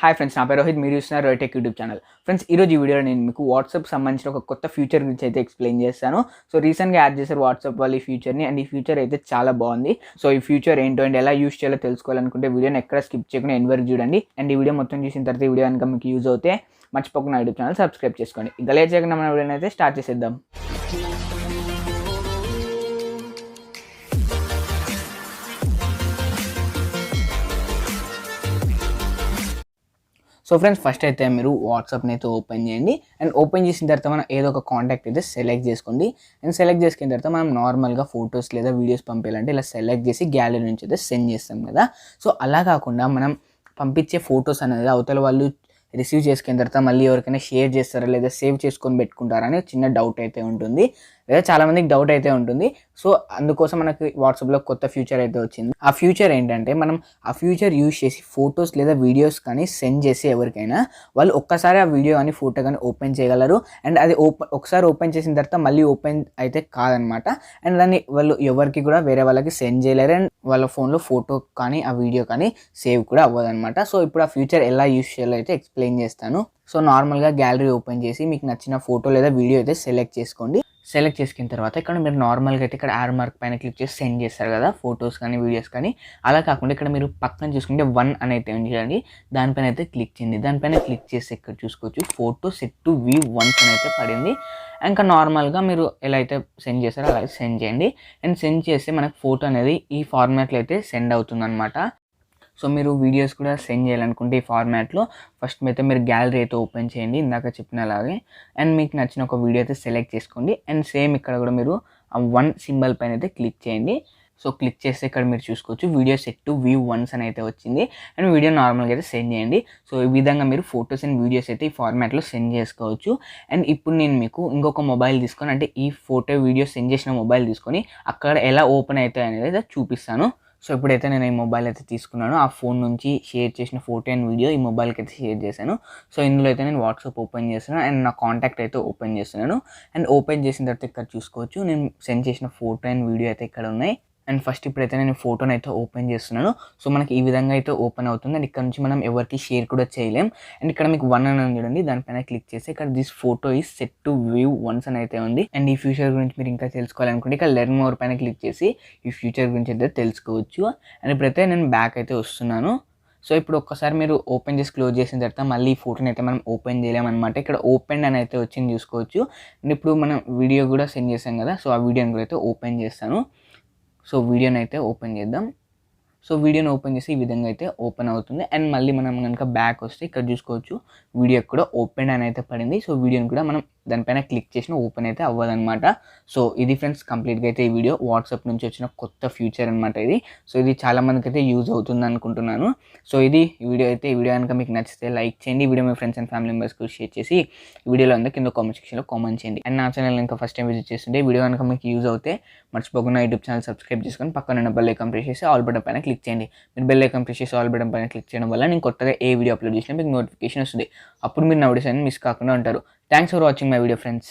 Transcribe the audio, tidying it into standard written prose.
Hi friends, నా పేరు రోహిత్. మీరు చూస్తున్నారు రోహిత్ యూట్యూబ్ ఛానల్. ఫ్రెండ్స్, ఈరోజు ఈ వీడియోలో నేను మీకు వాట్సాప్ సంబంధించిన ఒక కొత్త ఫ్యూచర్ గురించి అయితే ఎక్స్ప్లెయిన్ చేస్తాను. సో రీసెంట్గా యాడ్ చేశారు వాట్సాప్ వాళ్ళు ఈ ఫ్యూచర్ని, అండ్ ఈ ఫ్యూచర్ అయితే చాలా బాగుంది. సో ఈ ఫ్యూచర్ ఏంటో అండ్ ఎలా యూస్ చేయాలో తెలుసుకోవాలనుకుంటే వీడియోని ఎక్కడ స్కిప్ చేయకుండా ఎండ్ వరకు చూడండి. అండ్ ఈ వీడియో మొత్తం చూసిన తర్వాత ఈ వీడియో కనుక మీకు యూజ్ అవుతే మర్చిపోకుండా యూట్యూబ్ ఛానల్ సబ్స్క్రైబ్ చేసుకోండి. ఇంకా లేట్ చేయకుండా మన వీడియోని అయితే స్టార్ట్ చేసేద్దాం. సో ఫ్రెండ్స్, ఫస్ట్ అయితే మీరు వాట్సాప్ని అయితే ఓపెన్ చేయండి. అండ్ ఓపెన్ చేసిన తర్వాత మనం ఏదో ఒక కాంటాక్ట్ అయితే సెలెక్ట్ చేసుకోండి. అండ్ సెలెక్ట్ చేసుకున్న తర్వాత మనం నార్మల్గా ఫొటోస్ లేదా వీడియోస్ పంపించాలంటే ఇలా సెలెక్ట్ చేసి గ్యాలరీ నుంచి అయితే సెండ్ చేస్తాం కదా. సో అలా కాకుండా మనం పంపించే ఫొటోస్ అనేది అవతల వాళ్ళు రిసీవ్ చేసుకున్న తర్వాత మళ్ళీ ఎవరికైనా షేర్ చేస్తారా లేదా సేవ్ చేసుకొని పెట్టుకుంటారా అని చిన్న డౌట్ అయితే ఉంటుంది, లేదా చాలామందికి డౌట్ అయితే ఉంటుంది. సో అందుకోసం మనకి వాట్సాప్లో కొత్త ఫ్యూచర్ అయితే వచ్చింది. ఆ ఫ్యూచర్ ఏంటంటే మనం ఆ ఫ్యూచర్ యూజ్ చేసి ఫొటోస్ లేదా వీడియోస్ కానీ సెండ్ చేసి ఎవరికైనా వాళ్ళు ఒక్కసారి ఆ వీడియో కానీ ఫోటో కానీ ఓపెన్ చేయగలరు. అండ్ అది ఒకసారి ఓపెన్ చేసిన తర్వాత మళ్ళీ ఓపెన్ అయితే కాదనమాట. అండ్ దాన్ని వాళ్ళు ఎవరికి కూడా వేరే వాళ్ళకి సెండ్ చేయలేరు. అండ్ వాళ్ళ ఫోన్లో ఫోటో కానీ ఆ వీడియో కానీ సేవ్ కూడా అవ్వదన్నమాట. సో ఇప్పుడు ఆ ఫ్యూచర్ ఎలా యూజ్ చేయాలో అయితే ఎక్స్ప్లెయిన్ చేస్తాను. సో నార్మల్గా గ్యాలరీ ఓపెన్ చేసి మీకు నచ్చిన ఫోటో లేదా వీడియో అయితే సెలెక్ట్ చేసుకోండి. సెలెక్ట్ చేసుకున్న తర్వాత ఇక్కడ మీరు నార్మల్గా అయితే ఇక్కడ యారో మార్క్ పైన క్లిక్ చేసి సెండ్ చేస్తారు కదా ఫొటోస్ కానీ వీడియోస్ కానీ. అలా కాకుండా ఇక్కడ మీరు పక్కన చూసుకుంటే 1 అని అయితే చేయండి, దానిపైన అయితే క్లిక్ చేయండి. దానిపైన క్లిక్ చేసి ఇక్కడ చూసుకోవచ్చు photo set to view once అని అయితే పడింది. ఇంకా నార్మల్గా మీరు ఎలా అయితే సెండ్ చేస్తారో అలా సెండ్ చేయండి. అండ్ సెండ్ చేస్తే మనకు ఫోటో అనేది ఈ ఫార్మాట్లో అయితే సెండ్ అవుతుంది అనమాట. సో మీరు వీడియోస్ కూడా సెండ్ చేయాలనుకుంటే ఈ ఫార్మాట్లో ఫస్ట్ అయితే మీరు గ్యాలరీ అయితే ఓపెన్ చేయండి ఇందాక చెప్పినలాగే. అండ్ మీకు నచ్చిన ఒక వీడియో అయితే సెలెక్ట్ చేసుకోండి. అండ్ సేమ్ ఇక్కడ కూడా మీరు ఆ 1 సింబల్ పైన అయితే క్లిక్ చేయండి. సో క్లిక్ చేస్తే ఇక్కడ మీరు చూసుకోవచ్చు video set to view once అని అయితే వచ్చింది. అండ్ వీడియో నార్మల్గా అయితే సెండ్ చేయండి. సో ఈ విధంగా మీరు ఫొటోస్ అండ్ వీడియోస్ అయితే ఈ ఫార్మాట్లో సెండ్ చేసుకోవచ్చు. అండ్ ఇప్పుడు నేను మీకు ఇంకొక మొబైల్ తీసుకొని, అంటే ఈ ఫోటో వీడియో సెండ్ చేసిన మొబైల్ తీసుకొని అక్కడ ఎలా ఓపెన్ అవుతాయి అనేది అయితే చూపిస్తాను. సో ఇప్పుడైతే నేను ఈ మొబైల్ అయితే తీసుకున్నాను, ఆ ఫోన్ నుంచి షేర్ చేసిన ఫోటో అండ్ వీడియో ఈ మొబైల్కి అయితే షేర్ చేశాను. సో ఇందులో అయితే నేను వాట్సాప్ ఓపెన్ చేస్తున్నాను అండ్ నా కాంటాక్ట్ అయితే ఓపెన్ చేస్తున్నాను. అండ్ ఓపెన్ చేసిన తర్వాత ఇక్కడ చూసుకోవచ్చు నేను సెండ్ చేసిన ఫోటో అండ్ వీడియో అయితే ఇక్కడ ఉన్నాయి. అండ్ ఫస్ట్ ఇప్పుడైతే నేను ఫోటోని అయితే ఓపెన్ చేస్తున్నాను. సో మనకి ఈ విధంగా అయితే ఓపెన్ అవుతుంది. అండ్ ఇక్కడ నుంచి మనం ఎవరికి షేర్ కూడా చేయలేం. అండ్ ఇక్కడ మీకు 1 అని చూడండి, దానిపైన క్లిక్ చేసి ఇక్కడ this photo is set to view once అని అయితే ఉంది. అండ్ ఈ ఫ్యూచర్ గురించి మీరు ఇంకా తెలుసుకోవాలనుకుంటే ఇక్కడ లెర్న్ మోర్ పైన క్లిక్ చేసి ఈ ఫ్యూచర్ గురించి అయితే తెలుసుకోవచ్చు. అండ్ ఇప్పుడైతే నేను బ్యాక్ అయితే వస్తున్నాను. సో ఇప్పుడు ఒక్కసారి మీరు ఓపెన్ చేసి క్లోజ్ చేసిన తర్వాత మళ్ళీ ఈ ఫోటోని అయితే మనం ఓపెన్ చేయలేమన్నమాట. ఇక్కడ ఓపెన్ అని అయితే వచ్చింది చూసుకోవచ్చు. అండ్ ఇప్పుడు మనం వీడియో కూడా సెండ్ చేసాం కదా, సో ఆ వీడియోని కూడా అయితే ఓపెన్ చేస్తాను. సో వీడియోని అయితే ఓపెన్ చేద్దాం. సో వీడియోని ఓపెన్ చేసి ఈ విధంగా అయితే ఓపెన్ అవుతుంది. అండ్ మళ్ళీ మనం కనుక బ్యాక్ వస్తే ఇక్కడ చూసుకోవచ్చు వీడియో కూడా ఓపెన్ అని అయితే పడింది. సో వీడియోని కూడా మనం దానిపైన క్లిక్ చేసిన ఓపెన్ అయితే అవ్వదన్నమాట. సో ఇది ఫ్రెండ్స్ కంప్లీట్గా అయితే ఈ వీడియో వాట్సాప్ నుంచి వచ్చిన కొత్త ఫ్యూచర్ అనమాట ఇది. సో ఇది చాలా మందికి అయితే యూజ్ అవుతుంది అనుకుంటున్నాను. సో ఇది ఈ వీడియో అయితే. ఈ వీడియో కనుక మీకు నచ్చితే లైక్ చేయండి. ఈ video me friends and family మెంబర్స్కి షేర్ చేసి ఈ వీడియోలో అంతా కింద కామెంట్ సెక్షన్లో కామెంట్ చేయండి. అండ్ నా ఛానల్ ఇంకా ఫస్ట్ టైం విజిట్ చేస్తుంటే ఈ వీడియో కనుక మీకు యూజ్ అవుతే మర్చిపోకుండా యూట్యూబ్ ఛానల్ సబ్స్క్రైబ్ చేసుకొని పక్కన ఉన్న బెల్ ఐకాన్ ప్రెస్ చేసి ఆల్ బటన్ పైన క్లిక్ చేయండి. మీరు బెల్ ఐకాన్ ప్రెస్ చేసి ఆల్ బటన్ పైన క్లిక్ చేయడం వల్ల నేను కొత్తగా ఏ వీడియో అప్లోడ్ చేసినా మీకు నోటిఫికేషన్ వస్తుంది. అప్పుడు మీరు నా వీడియోస్ అన్ని మిస్ కాకుండా ఉంటారు. Thanks for watching my video friends.